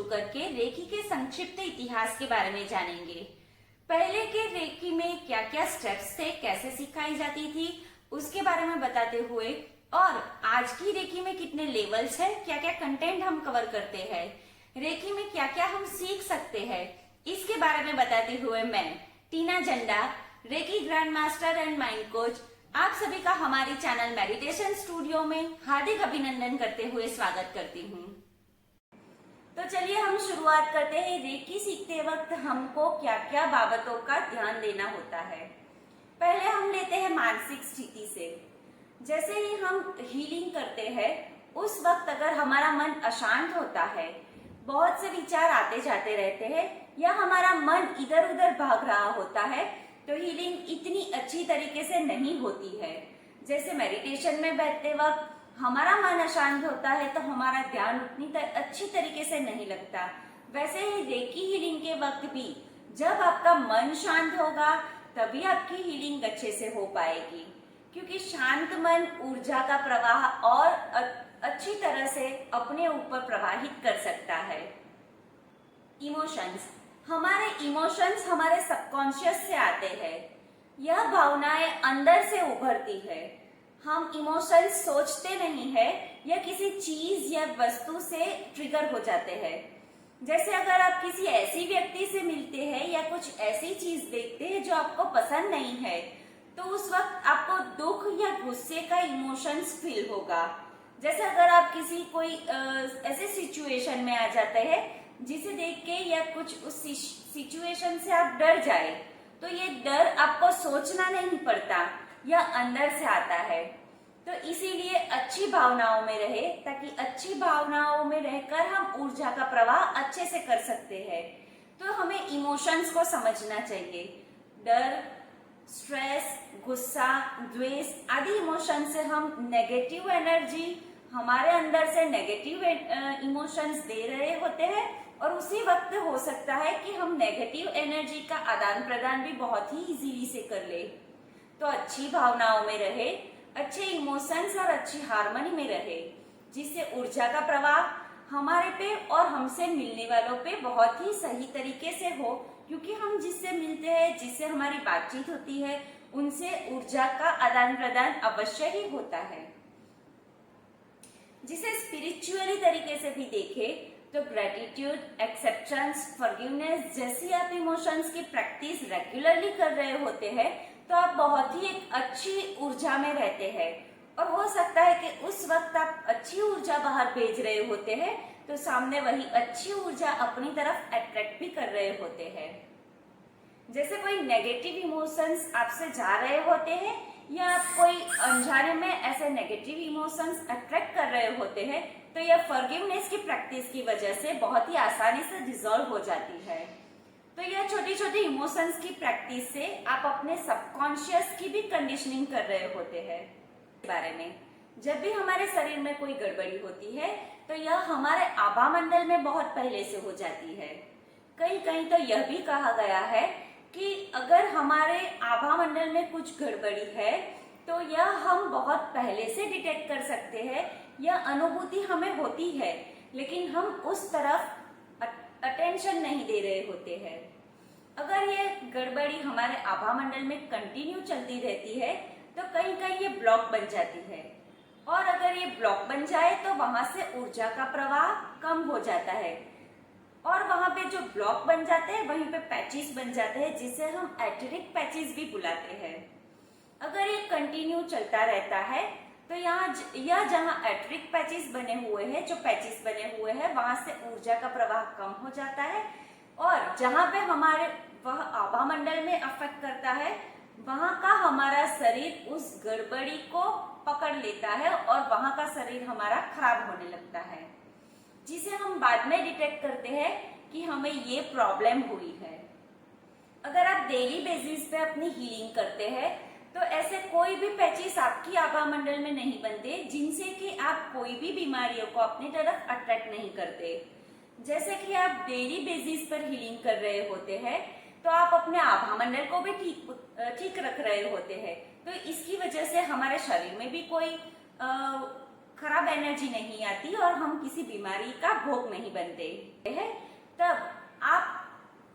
करके रेकी के संक्षिप्त इतिहास के बारे में जानेंगे। पहले के रेकी में क्या क्या स्टेप्स थे, कैसे सिखाई जाती थी, उसके बारे में बताते हुए और आज की रेकी में कितने लेवल्स हैं, क्या क्या कंटेंट हम कवर करते हैं, रेकी में क्या क्या हम सीख सकते हैं, इसके बारे में बताते हुए मैं टीना झंडा, reiki grand master and mind coach, आप सभी का हमारे चैनल मेडिटेशन स्टूडियो में हार्दिक अभिनंदन करते हुए स्वागत करती हूँ। तो चलिए हम शुरुआत करते हैं। रेकी सीखते वक्त हमको क्या क्या बाबतों का ध्यान देना होता है। पहले हम लेते हैं मानसिक स्थिति से। जैसे ही हम हीलिंग करते हैं उस वक्त अगर हमारा मन अशांत होता है, बहुत से विचार आते जाते रहते हैं या हमारा मन इधर उधर भाग रहा होता है, तो हीलिंग इतनी अच्छी तरीके से नहीं होती है। जैसे मेडिटेशन में बैठते वक्त हमारा मन अशांत होता है तो हमारा ध्यान उतनी अच्छी तरीके से नहीं लगता। वैसे ही रेकी हीलिंग के वक्त भी जब आपका मन शांत होगा तभी आपकी हीलिंग अच्छे से हो पाएगी, क्योंकि शांत मन ऊर्जा का प्रवाह और अच्छी तरह से अपने ऊपर प्रवाहित कर सकता है। इमोशंस, हमारे इमोशंस हमारे सबकॉन्शियस से आते हैं। यह भावनाएं अंदर से उभरती है। हम इमोशंस सोचते नहीं है या किसी चीज या वस्तु से ट्रिगर हो जाते हैं। जैसे अगर आप किसी ऐसी व्यक्ति से मिलते हैं या कुछ ऐसी चीज देखते हैं जो आपको पसंद नहीं है, तो उस वक्त आपको दुख या गुस्से का इमोशंस फील होगा। जैसे अगर आप किसी कोई ऐसे सिचुएशन में आ जाते हैं जिसे देख के या कुछ उस सिचुएशन से आप डर जाए, तो ये डर आपको सोचना नहीं पड़ता या अंदर से आता है। तो इसीलिए अच्छी भावनाओं में रहे, ताकि अच्छी भावनाओं में रहकर हम ऊर्जा का प्रवाह अच्छे से कर सकते हैं। तो हमें इमोशंस को समझना चाहिए। डर, स्ट्रेस, गुस्सा, द्वेष आदि इमोशन से हम नेगेटिव एनर्जी, हमारे अंदर से नेगेटिव इमोशंस दे रहे होते हैं और उसी वक्त हो सकता है कि हम नेगेटिव एनर्जी का आदान प्रदान भी बहुत ही इजीली से कर ले। तो अच्छी भावनाओं में रहे, अच्छे इमोशंस और अच्छी हार्मनी में रहे, जिससे ऊर्जा का प्रवाह हमारे पे और हमसे मिलने वालों पे बहुत ही सही तरीके से हो, क्योंकि हम जिससे मिलते हैं, जिससे हमारी बातचीत होती है, उनसे ऊर्जा का आदान प्रदान अवश्य ही होता है। जिसे स्पिरिचुअली तरीके से भी देखें तो ग्रेटिट्यूड, एक्सेप्टेंस, फॉरगिवनेस जैसी आप इमोशंस की प्रैक्टिस रेगुलरली कर रहे होते हैं तो आप बहुत ही एक अच्छी ऊर्जा में रहते हैं। और हो सकता है कि उस वक्त आप अच्छी ऊर्जा बाहर भेज रहे होते हैं तो सामने वही अच्छी ऊर्जा अपनी तरफ अट्रैक्ट भी कर रहे होते हैं। जैसे कोई नेगेटिव इमोशंस आपसे जा रहे होते हैं या आप कोई अनजाने में ऐसे नेगेटिव इमोशंस अट्रैक्ट कर रहे होते हैं, तो यह फॉरगिवनेस की प्रैक्टिस की वजह से बहुत ही आसानी से डिसॉल्व हो जाती है। तो यह छोटी छोटी इमोशंस की प्रैक्टिस से आप अपने सबकॉन्शियस की भी कंडीशनिंग कर रहे होते हैं। बारे में जब भी हमारे शरीर में कोई गड़बड़ी होती है तो यह हमारे आभा मंडल में बहुत पहले से हो जाती है। कहीं कहीं तो यह भी कहा गया है कि अगर हमारे आभा मंडल में कुछ गड़बड़ी है तो यह हम बहुत पहले से डिटेक्ट कर सकते हैं। यह अनुभूति हमें होती है, लेकिन हम उस तरफ अटेंशन नहीं दे रहे होते हैं। अगर ये गड़बड़ी हमारे आभा मंडल में कंटिन्यू चलती रहती है तो कहीं कहीं ये ब्लॉक बन जाती है, और अगर ये ब्लॉक बन जाए तो वहां से ऊर्जा का प्रवाह कम हो जाता है और वहां पे जो ब्लॉक बन जाते हैं वहीं पे पैचेस बन जाते हैं, जिसे हम एथेरिक पैचेस भी बुलाते हैं। अगर ये कंटिन्यू चलता रहता है तो यह जहाँ एथेरिक पैचेस बने हुए हैं, जो पैचेस बने हुए हैं, वहां से ऊर्जा का प्रवाह कम हो जाता है और जहाँ पे हमारे वह आभा मंडल में अफेक्ट करता है वहां का हमारा शरीर उस गड़बड़ी को पकड़ लेता है और वहां का शरीर हमारा खराब होने लगता है, जिसे हम बाद में डिटेक्ट करते हैं कि हमें ये प्रॉब्लम हुई है। अगर आप डेली बेसिस पे अपनी हीलिंग करते हैं तो ऐसे कोई भी पैचेस आपकी आभा मंडल में नहीं बनते जिनसे कि आप कोई भी बीमारियों को अपनी तरफ अट्रैक्ट नहीं करते। जैसे कि आप डेली बेसिस पर हीलिंग कर रहे होते हैं तो आप अपने आभा मंडल को भी ठीक रख रहे होते हैं, तो इसकी वजह से हमारे शरीर में भी कोई खराब एनर्जी नहीं आती और हम किसी बीमारी का भोग नहीं बनते हैं। तब आप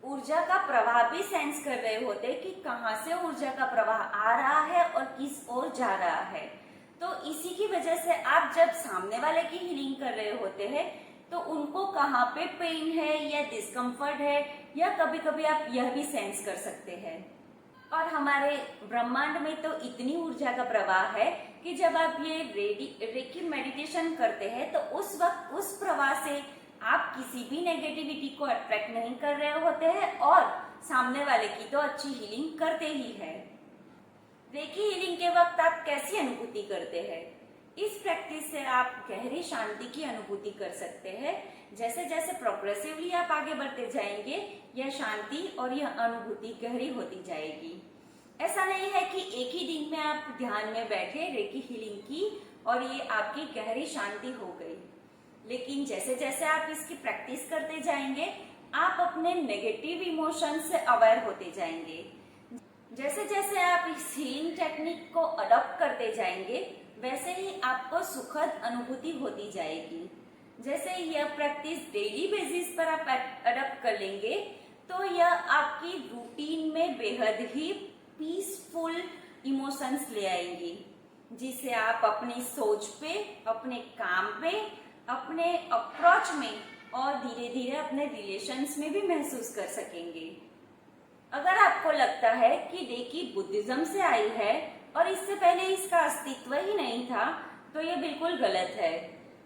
ऊर्जा का प्रवाह भी सेंस कर रहे होते कि कहाँ से ऊर्जा का प्रवाह आ रहा है और किस ओर जा रहा है। तो इसी की वजह से आप जब सामने वाले की हीलिंग कर रहे होते हैं तो उनको कहाँ पे पेन है या डिस्कम्फर्ट है, या कभी कभी आप यह भी सेंस कर सकते हैं। और हमारे ब्रह्मांड में तो इतनी ऊर्जा का प्रवाह है कि जब आप ये रेकी मेडिटेशन करते हैं तो उस वक्त उस प्रवाह से आप किसी भी नेगेटिविटी को अट्रैक्ट नहीं कर रहे होते हैं और सामने वाले की तो अच्छी हीलिंग करते ही है। रेकी हीलिंग के वक्त आप कैसी अनुभूति करते हैं? इस प्रैक्टिस से आप गहरी शांति की अनुभूति कर सकते हैं। जैसे जैसे प्रोग्रेसिवली आप आगे बढ़ते जाएंगे यह शांति और यह अनुभूति गहरी होती जाएगी। ऐसा नहीं है कि एक ही दिन में आप ध्यान में बैठे रेकी हीलिंग की और ये आपकी गहरी शांति हो गई, लेकिन जैसे जैसे आप इसकी प्रैक्टिस करते जाएंगे आप अपने नेगेटिव इमोशन से अवेयर होते जाएंगे। जैसे जैसे आप इस हीलिंग टेक्निक को अडॉप्ट करते जाएंगे वैसे ही आपको सुखद अनुभूति होती जाएगी। जैसे यह प्रैक्टिस डेली बेसिस पर आप अडॉप्ट कर लेंगे तो यह आपकी रूटीन में बेहद ही पीसफुल इमोशंस ले आएंगी, जिसे आप अपनी सोच पे, अपने काम पे, अपने अप्रोच में और धीरे धीरे अपने रिलेशंस में भी महसूस कर सकेंगे। अगर आपको लगता है कि रेकी बुद्धिज्म से आई है और इससे पहले इसका अस्तित्व ही नहीं था तो यह बिल्कुल गलत है।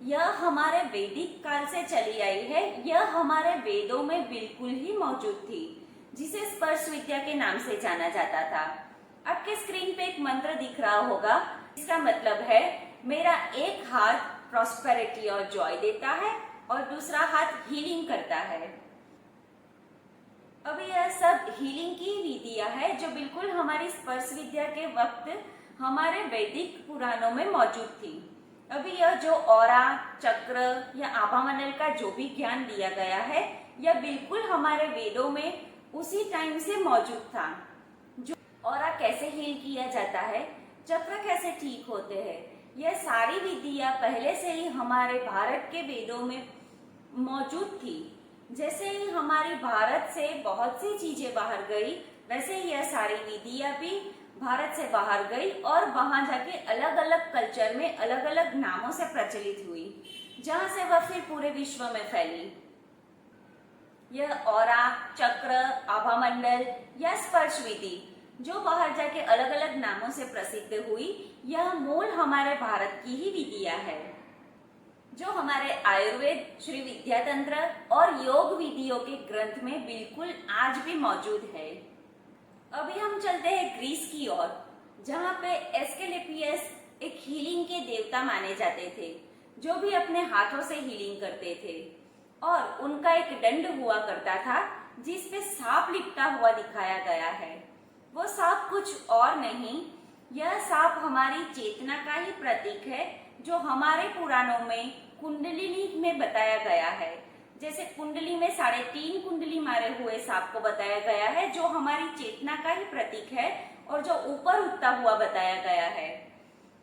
यह हमारे वैदिक काल से चली आई है। यह हमारे वेदों में बिल्कुल ही मौजूद थी, जिसे स्पर्श विद्या के नाम से जाना जाता था। आपके स्क्रीन पे एक मंत्र दिख रहा होगा, इसका मतलब है मेरा एक हाथ प्रॉस्पेरिटी और जॉय देता है और दूसरा हाथ हीलिंग करता है। अब यह सब हीलिंग की विधियां है जो बिल्कुल हमारी स्पर्श विद्या के वक्त हमारे वैदिक पुराणों में मौजूद थी। अभी यह जो ऑरा, चक्र या आभामंडल का जो भी ज्ञान दिया गया है यह बिल्कुल हमारे वेदों में उसी टाइम से मौजूद था। जो ऑरा कैसे हील किया जाता है, चक्र कैसे ठीक होते हैं, यह सारी विधियां पहले से ही हमारे भारत के वेदों में मौजूद थी। जैसे ही हमारी भारत से बहुत सी चीजें बाहर गई वैसे ही यह सारी विधियां भी भारत से बाहर गई और वहां जाके अलग अलग कल्चर में अलग अलग नामों से प्रचलित हुई, जहां से वह फिर पूरे विश्व में फैली। यह ऑरा, चक्र, आभामंडल या स्पर्श विधि जो बाहर जाके अलग अलग नामों से प्रसिद्ध हुई, यह मूल हमारे भारत की ही विधियां है जो हमारे आयुर्वेद, श्री विद्या तंत्र और योग विधियों के ग्रंथ में बिल्कुल आज भी मौजूद है। अभी हम चलते हैं ग्रीस की ओर, जहाँ पे एस्केलेपियस एक हीलिंग के देवता माने जाते थे, जो भी अपने हाथों से हीलिंग करते थे। और उनका एक दंड हुआ करता था जिसपे सांप लिपटा हुआ दिखाया गया है। वो सांप कुछ और नहीं, यह सांप हमारी चेतना का ही प्रतीक है, जो हमारे पुराणों में कुंडलिनी में बताया गया है। जैसे कुंडली में 3.5 कुंडली मारे हुए सांप को बताया गया है, जो हमारी चेतना का ही प्रतीक है और जो ऊपर उठता हुआ बताया गया है।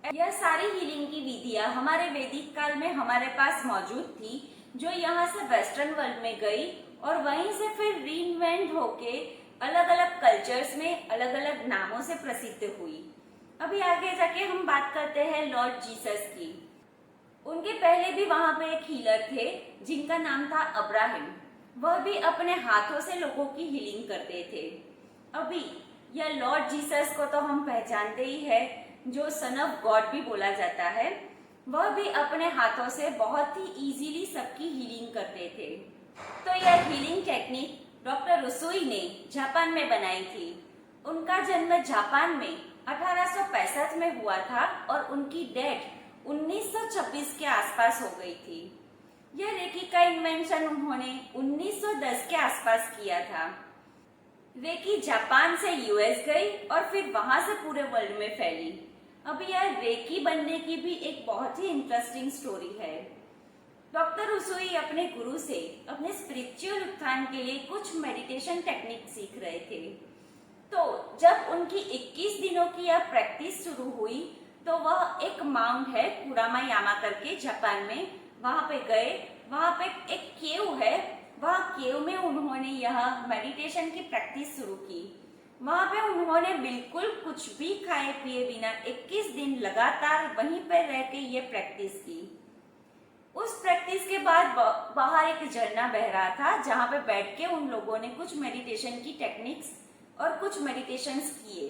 यह सारी हीलिंग की विधियां हमारे वैदिक काल में हमारे पास मौजूद थी, जो यहाँ से वेस्टर्न वर्ल्ड में गई और वहीं से फिर रीइन्वेंट होके अलग अलग कल्चर्स में अलग अलग नामों से प्रसिद्ध हुई। अभी आगे जाके हम बात करते हैं लॉर्ड जीसस की। उनके पहले भी वहां पे एक हीलर थे जिनका नाम था अब्राहम। वह भी अपने हाथों से लोगों की हीलिंग करते थे। अभी यह लॉर्ड जीसस को तो हम पहचानते ही है, जो सन ऑफ गॉड भी बोला जाता है। वह भी अपने हाथों से बहुत ही इजीली सबकी हीलिंग करते थे। तो यह हीलिंग टेक्निक डॉक्टर रुसुई ने जापान में बनाई थी। उनका जन्म जापान में 1865 में हुआ था और उनकी डेथ 1926 के आसपास हो गई थी। यह रेकी का इन्वेंशन उन्होंने 1910 के आसपास किया था। रेकी जापान से यूएस गई और फिर वहां से पूरे वर्ल्ड में फैली। अब यह रेकी बनने की भी एक बहुत ही इंटरेस्टिंग स्टोरी है। डॉक्टर रुसुई अपने गुरु से अपने स्पिरिचुअल उत्थान के लिए कुछ मेडिटेशन टेक्निक सीख रहे थे। तो जब उनकी 21 दिनों की यह प्रैक्टिस शुरू हुई तो वह एक माउंट है कुरामा यामा करके जापान में, वहां पे गए। वहां पे एक केव है, वह केव में उन्होंने यह मेडिटेशन की प्रैक्टिस शुरू की। वहां पे उन्होंने बिल्कुल कुछ भी खाए पिए बिना 21 दिन लगातार वहीं पर रह के ये प्रैक्टिस की। उस प्रैक्टिस के बाद बाहर एक झरना बह रहा था, जहां पे बैठ के उन लोगों ने कुछ मेडिटेशन की टेक्निक्स और कुछ मेडिटेशंस किए।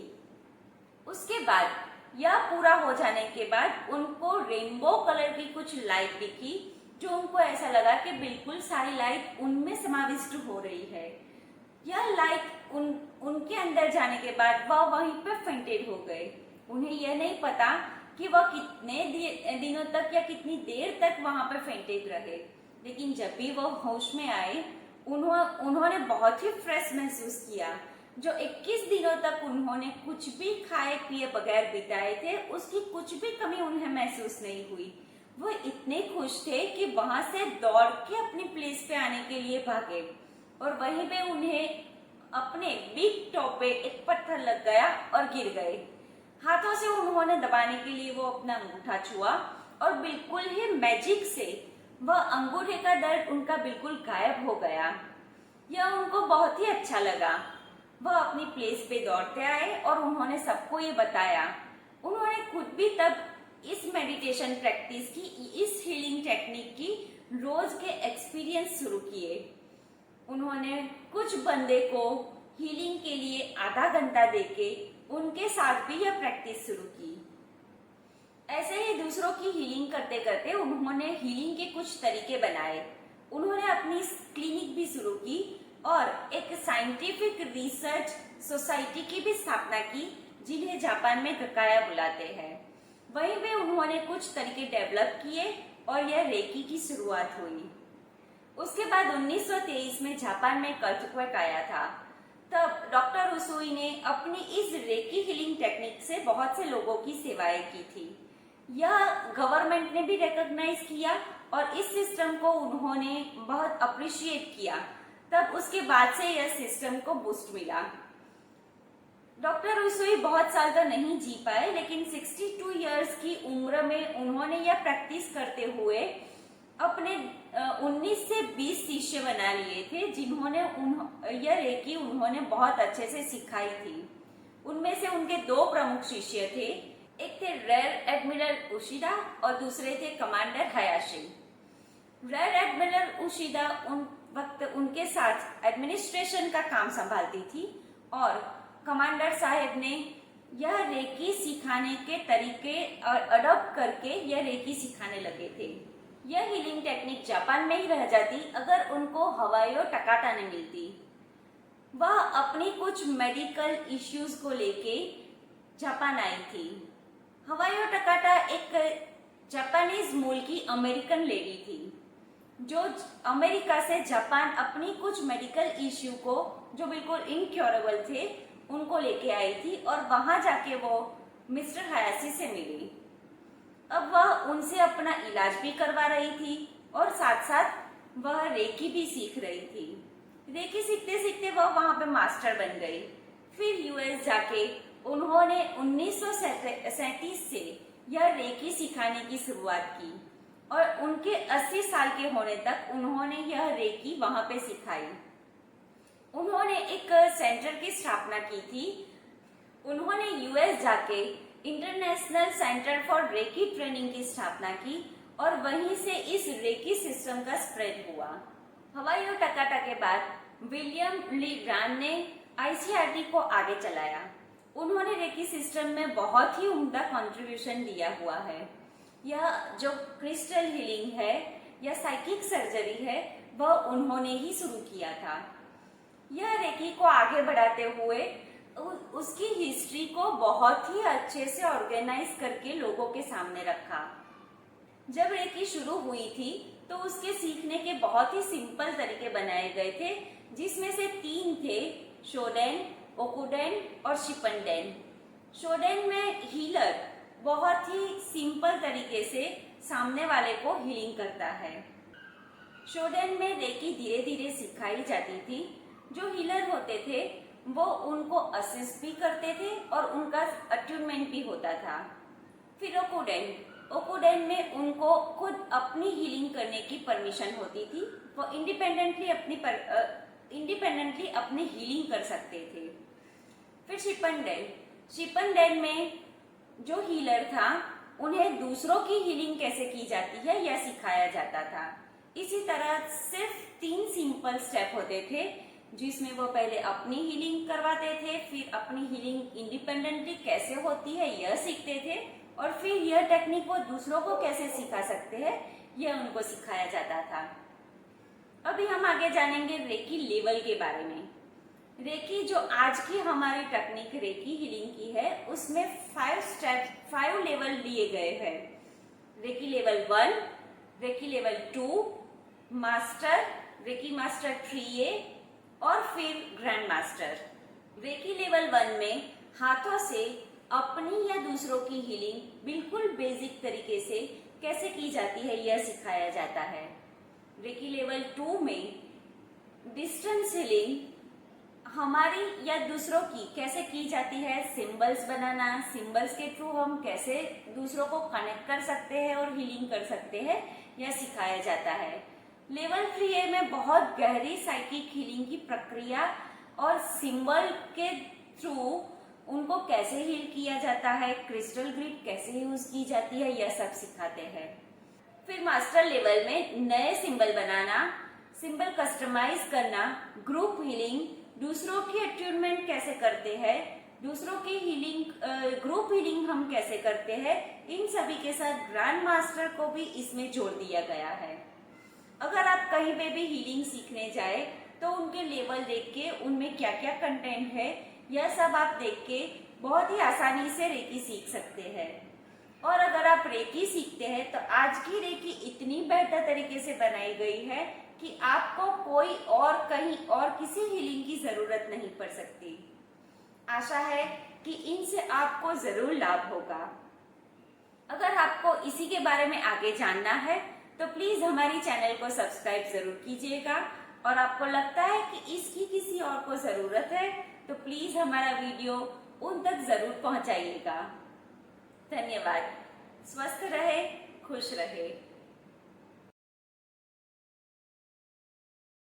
उसके बाद यह पूरा हो जाने के बाद उनको रेनबो कलर की कुछ लाइट दिखी, जो उनको ऐसा लगा कि बिल्कुल सारी लाइट उनमें समाविष्ट हो रही है। यह लाइट उनके अंदर जाने के बाद वह वहीं पे फेंटेड हो गए। उन्हें यह नहीं पता कि वह कितने दिनों तक या कितनी देर तक वहां पर फेंटेड रहे, लेकिन जब भी वह होश में आए उन्होंने बहुत ही फ्रेश महसूस किया। जो 21 दिनों तक उन्होंने कुछ भी खाए पिए बगैर बिताए थे, उसकी कुछ भी कमी उन्हें महसूस नहीं हुई। वो इतने खुश थे कि वहां से दौड़ के अपनी प्लेस पे आने के लिए भागे, और वहीं पे उन्हें अपने बिग टो पे एक पत्थर लग गया और गिर गए। हाथों से उन्होंने दबाने के लिए वो अपना अंगूठा छुआ, और बिल्कुल ही मैजिक से वह अंगूठे का दर्द उनका बिल्कुल गायब हो गया। यह उनको बहुत ही अच्छा लगा। वह अपनी प्लेस पे दौड़ते आए और उन्होंने सबको ये बताया। उन्होंने खुद भी तब इस मेडिटेशन प्रैक्टिस की, इस हीलिंग टेक्निक की रोज के एक्सपीरियंस शुरू किए। उन्होंने कुछ बंदे को हीलिंग के लिए आधा घंटा देके उनके साथ भी यह प्रैक्टिस शुरू की। ऐसे ही दूसरों की हीलिंग करते करते उन्होंने हीलिंग के कुछ तरीके बनाए। उन्होंने अपनी क्लिनिक भी शुरू की और एक साइंटिफिक रिसर्च सोसाइटी की भी स्थापना की, जिन्हें जापान में गकाया बुलाते हैं। वहीं पे उन्होंने कुछ तरीके डेवलप किए और यह रेकी की शुरुआत हुई। उसके बाद 1923 में जापान में अर्थक्वेक आया था। तब डॉक्टर उसुई ने अपनी इस रेकी हीलिंग टेक्निक से बहुत से लोगों की सेवाएं की थी। यह गवर्नमेंट ने भी रिकॉग्नाइज किया और इस सिस्टम को उन्होंने बहुत अप्रिशिएट किया। तब उसके बाद से यह सिस्टम को बूस्ट मिला। डॉक्टर उसुई बहुत साल तक नहीं जी पाए, लेकिन 62 इयर्स की उम्र में उन्होंने यह प्रैक्टिस करते हुए अपने 19 से 20 शिष्य बना लिए थे, जिन्होंने यह रेकी उन्होंने बहुत अच्छे से सिखाई थी। उनमें से उनके 2 प्रमुख शिष्य थे, एक थे रेयर एडमिरल उशिदा और दूसरे थे कमांडर हयाशी। रेयर एडमिरल उशिदा उन वक्त उनके साथ एडमिनिस्ट्रेशन का काम संभालती थी, और कमांडर साहब ने यह रेकी सिखाने के तरीके अडॉप्ट करके यह रेकी सिखाने लगे थे। यह हीलिंग टेक्निक जापान में ही रह जाती अगर उनको हवायो टकाटा नहीं मिलती। वह अपनी कुछ मेडिकल इश्यूज को लेके जापान आई थी। हवायो टकाटा एक जापानीज मूल की अमेरिकन लेडी थी, जो अमेरिका से जापान अपनी कुछ मेडिकल इश्यू को, जो बिल्कुल इनक्योरेबल थे, उनको लेके आई थी, और वहां जाके वो मिस्टर हयाशी से मिली। अब वह उनसे अपना इलाज भी करवा रही थी और साथ साथ वह रेकी भी सीख रही थी। रेकी सीखते सीखते वह वहां पे मास्टर बन गई। फिर यूएस जाके उन्होंने 1937 से यह रेकी सिखाने की शुरुआत की, और उनके 80 साल के होने तक उन्होंने यह रेकी वहां पे सिखाई। उन्होंने एक सेंटर की स्थापना की थी। उन्होंने यूएस जाके international centre for reiki training की स्थापना की, और वहीं से इस रेकी सिस्टम का स्प्रेड हुआ। हवायो टकाटा के बाद विलियम ली ब्रांड ने आईसीआरटी को आगे चलाया। उन्होंने रेकी सिस्टम में बहुत ही उम्दा कंट्रीब्यूशन दिया हुआ है। यह जो क्रिस्टल हीलिंग है या साइकिक सर्जरी है, वह उन्होंने ही शुरू किया था। यह रेकी को आगे बढ़ाते हुए उसकी हिस्ट्री को बहुत ही अच्छे से ऑर्गेनाइज करके लोगों के सामने रखा। जब रेकी शुरू हुई थी तो उसके सीखने के बहुत ही सिंपल तरीके बनाए गए थे, जिसमें से 3 थे, शोडेन, ओकुडेन और शिपनडेन। शोडेन में हीलर बहुत ही सिंपल तरीके से सामने वाले को हीलिंग करता है। शोडेन में रेकी धीरे धीरे सिखाई जाती थी। जो हीलर होते थे वो उनको असिस्ट भी करते थे और उनका अट्यूनमेंट भी होता था। फिर ओकुडेन में उनको खुद अपनी हीलिंग करने की परमिशन होती थी। वो इंडिपेंडेंटली अपनी हीलिंग कर सकते थे। फिर शिपनडेन में जो हीलर था उन्हें दूसरों की हीलिंग कैसे की जाती है यह सिखाया जाता था। इसी तरह सिर्फ 3 सिंपल स्टेप होते थे जिसमें वो पहले अपनी हीलिंग करवाते थे, फिर अपनी हीलिंग इंडिपेंडेंटली कैसे होती है यह सीखते थे, और फिर यह टेक्निक वो दूसरों को कैसे सिखा सकते हैं यह उनको सिखाया जाता था। अभी हम आगे जानेंगे रेकी लेवल के बारे में। रेकी जो आज की हमारी टेक्निक रेकी हीलिंग की है उसमें 5 लेवल लिए गए हैं। Reiki level 1, reiki level 2, master, reiki master 3A और फिर ग्रैंड मास्टर। रेकी लेवल 1 में हाथों से अपनी या दूसरों की हीलिंग बिल्कुल बेसिक तरीके से कैसे की जाती है यह सिखाया जाता है। रेकी लेवल 2 में डिस्टेंस हीलिंग हमारी या दूसरों की कैसे की जाती है, सिंबल्स बनाना, सिंबल्स के थ्रू हम कैसे दूसरों को कनेक्ट कर सकते हैं और हीलिंग कर सकते हैं यह सिखाया जाता है। लेवल 3A में बहुत गहरी साइकिक हीलिंग की प्रक्रिया और सिंबल के थ्रू उनको कैसे हील किया जाता है, क्रिस्टल ग्रिड कैसे यूज की जाती है यह सब सिखाते हैं। फिर मास्टर लेवल में नए सिंबल बनाना, सिंबल कस्टमाइज करना, ग्रुप हीलिंग, दूसरों की अट्यूनमेंट कैसे करते हैं, दूसरों की हीलिंग, ग्रुप हीलिंग हम कैसे करते हैं, इन सभी के साथ ग्रैंड मास्टर को भी इसमें जोड़ दिया गया है। अगर आप कहीं पे भी हीलिंग सीखने जाए तो उनके लेवल देख के उनमें क्या क्या कंटेंट है यह सब आप देख के बहुत ही आसानी से रेकी सीख सकते हैं। और अगर आप रेकी सीखते हैं तो आज की रेकी इतनी बेहतर तरीके से बनाई गई है कि आपको कोई और कहीं और किसी हीलिंग की जरूरत नहीं पड़ सकती। आशा है कि इनसे आपको जरूर लाभ होगा। अगर आपको इसी के बारे में आगे जानना है तो प्लीज हमारी चैनल को सब्सक्राइब जरूर कीजिएगा, और आपको लगता है कि इसकी किसी और को जरूरत है तो प्लीज हमारा वीडियो उन तक जरूर पहुंचाइएगा। धन्यवाद। स्वस्थ रहे, खुश रहे।